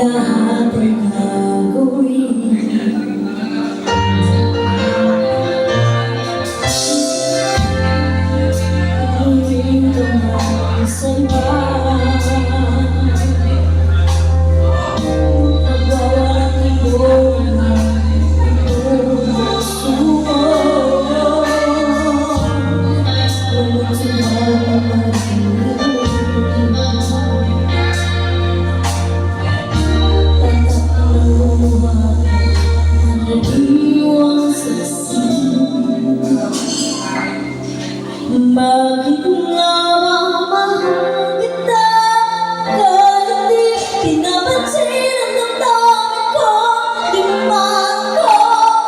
lahat ay gagawin. Inuwin ka man sa iba, pagwawalang ibon ang sumo. Walang sumama bakit nga ba mahal kita? Kahit di pinapansin ang damdamin ko, di man ko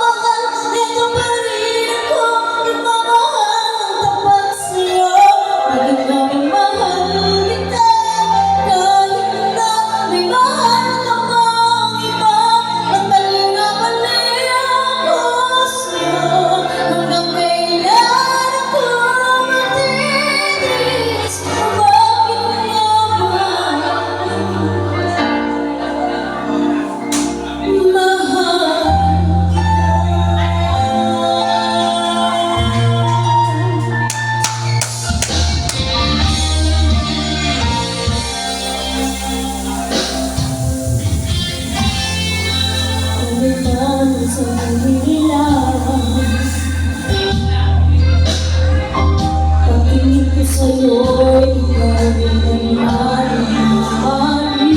mahal, ito pa rin ako nagmamahal ng tapat sa'yo. Bakit nga ba mahal kita? Kahit na may mahal ka pang iba, at mali nga mali ako sa'yo. Hanggang kailan ako matitis? Bakit nga ba mahal sa kanila? Pagtingin ko sa'yo, ikaw rin ay maaari.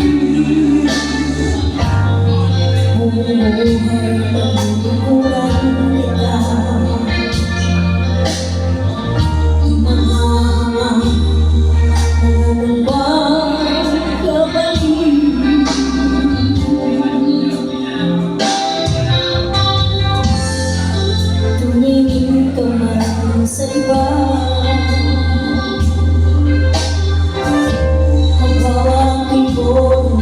Bumuhay pagbubukuran kita, mahanga mga magkabalik. Tumingin ka man sa iba, magwawang ibon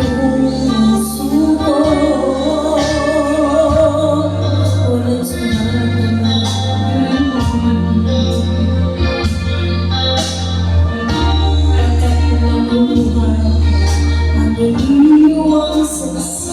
itong suko. Walang sumama pagkat ng buhay ang iyong saksi.